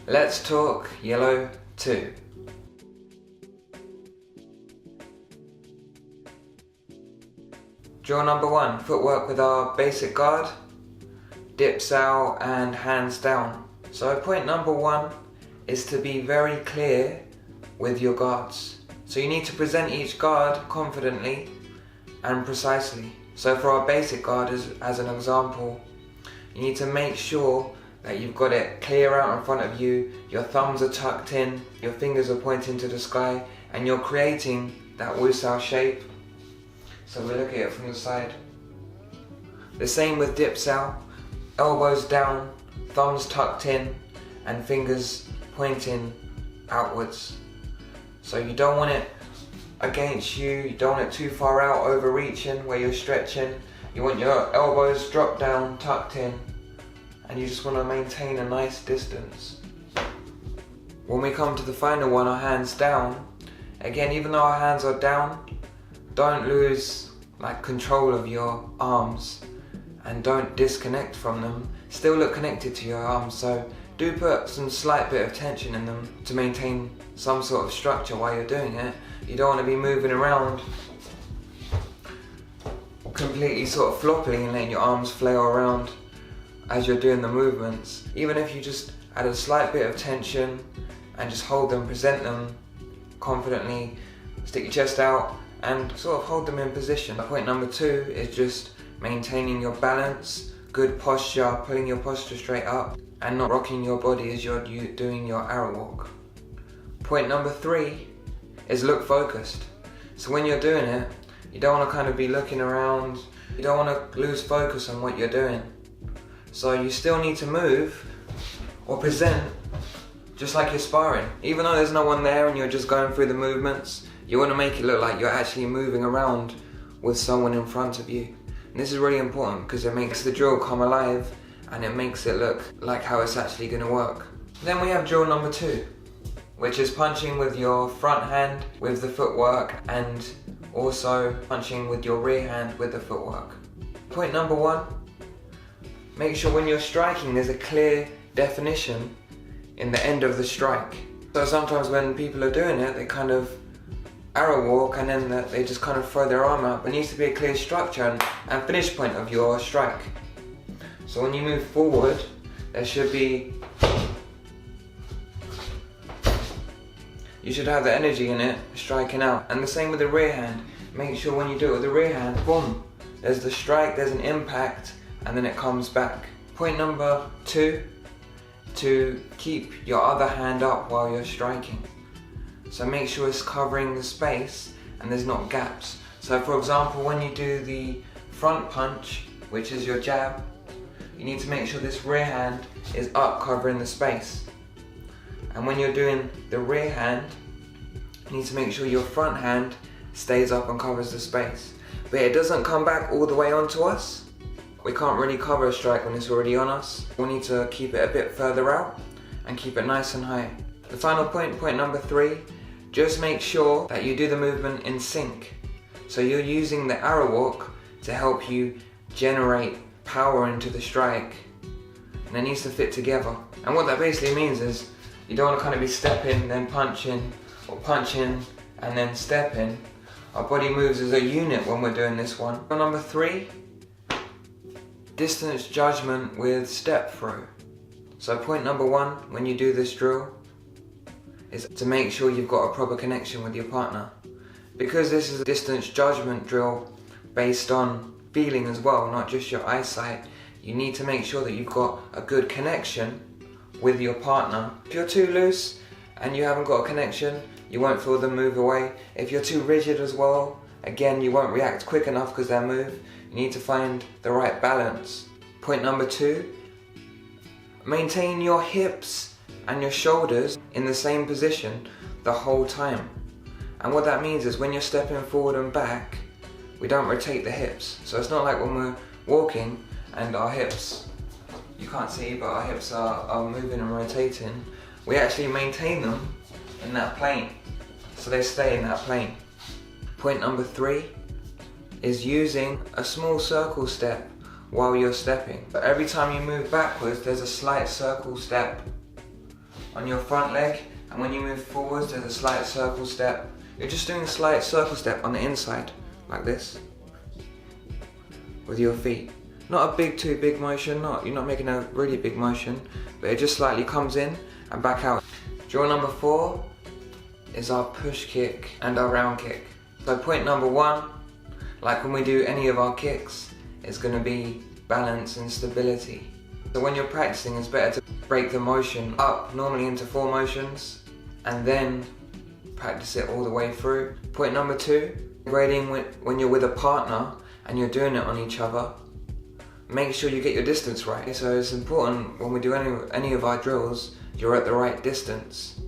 Let's talk yellow 2. Drill number 1, footwork with our basic guard, dips out and hands down. So point number 1 is to be very clear with your guards. So you need to present each guard confidently and precisely. So for our basic guard as an example, you need to make sure that you've got it clear out in front of you, your thumbs are tucked in, your fingers are pointing to the sky, and you're creating that wusao shape. So we look at it from the side. The same with dips out, elbows down, thumbs tucked in, and fingers pointing outwards. So you don't want it against you don't want it too far out, overreaching where you're stretching. You want your elbows dropped down, tucked in, and you just want to maintain a nice distance. When we come to the final one, our hands down, again, even though our hands are down, don't lose control of your arms and don't disconnect from them. Still look connected to your arms, so do put some slight bit of tension in them to maintain some sort of structure while you're doing it. You don't want to be moving around completely sort of floppily and letting your arms flail around as you're doing the movements. Even if you just add a slight bit of tension and just hold them, present them confidently, stick your chest out and sort of hold them in position. Point number 2 is just maintaining your balance, good posture, pulling your posture straight up and not rocking your body as you're doing your arrow walk. Point number 3 is look focused. So when you're doing it, you don't want to kind of be looking around, you don't want to lose focus on what you're doing. So you still need to move or present just like you're sparring. Even though there's no one there and you're just going through the movements, you want to make it look like you're actually moving around with someone in front of you. And this is really important because it makes the drill come alive and it makes it look like how it's actually going to work. Then we have drill number 2, which is punching with your front hand with the footwork and also punching with your rear hand with the footwork. Point number 1, make sure when you're striking there's a clear definition in the end of the strike. So sometimes when people are doing it, they kind of arrow walk and then they just kind of throw their arm out. There needs to be a clear structure and finish point of your strike. So when you move forward, there should be, you should have the energy in it, striking out. And the same with the rear hand. Make sure when you do it with the rear hand, boom, there's the strike, there's an impact, and then it comes back. Point number 2, to keep your other hand up while you're striking. So make sure it's covering the space and there's not gaps. So for example, when you do the front punch, which is your jab, you need to make sure this rear hand is up covering the space. And when you're doing the rear hand, you need to make sure your front hand stays up and covers the space. But it doesn't come back all the way onto us. We can't really cover a strike when it's already on us. We need to keep it a bit further out and keep it nice and high. The final point, point number 3, just make sure that you do the movement in sync. So you're using the arrow walk to help you generate power into the strike. And it needs to fit together. And what that basically means is you don't want to kind of be stepping, then punching, or punching, and then stepping. Our body moves as a unit when we're doing this one. Number 3, distance judgment with step through. So point number 1, when you do this drill, is to make sure you've got a proper connection with your partner. Because this is a distance judgment drill based on feeling as well, not just your eyesight, you need to make sure that you've got a good connection with your partner. If you're too loose and you haven't got a connection, you won't feel them move away. If you're too rigid as well, again, you won't react quick enough because they'll move. You need to find the right balance. Point number 2, maintain your hips and your shoulders in the same position the whole time. And what that means is when you're stepping forward and back, we don't rotate the hips. So it's not like when we're walking and our hips, you can't see, but our hips are moving and rotating. We actually maintain them in that plane. So they stay in that plane. Point number 3 is using a small circle step while you're stepping. But every time you move backwards, there's a slight circle step on your front leg, and when you move forwards there's a slight circle step. You're just doing a slight circle step on the inside, like this, with your feet. Not a too big motion, you're not making a really big motion, but it just slightly comes in and back out. Drill number 4 is our push kick and our round kick. So point number 1, like when we do any of our kicks, is going to be balance and stability. So when you're practicing, it's better to break the motion up normally into 4 motions and then practice it all the way through. Point number 2, grading when you're with a partner and you're doing it on each other, make sure you get your distance right. So it's important when we do any of our drills, you're at the right distance.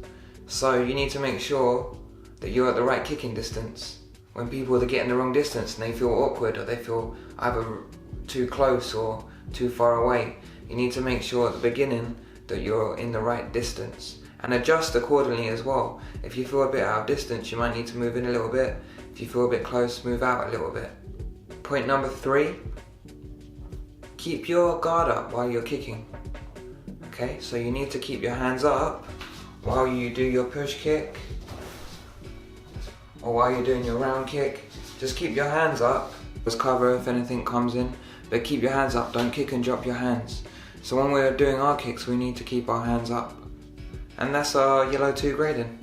So you need to make sure that you're at the right kicking distance. When people are getting the wrong distance and they feel awkward or they feel either too close or too far away, you need to make sure at the beginning that you're in the right distance, and adjust accordingly as well. If you feel a bit out of distance, you might need to move in a little bit. If you feel a bit close, move out a little bit. Point number 3, keep your guard up while you're kicking. Okay, so you need to keep your hands up while you do your push kick or while you're doing your round kick. Just keep your hands up. Just cover if anything comes in, but keep your hands up, don't kick and drop your hands. So when we're doing our kicks, we need to keep our hands up. And that's our yellow 2 grading.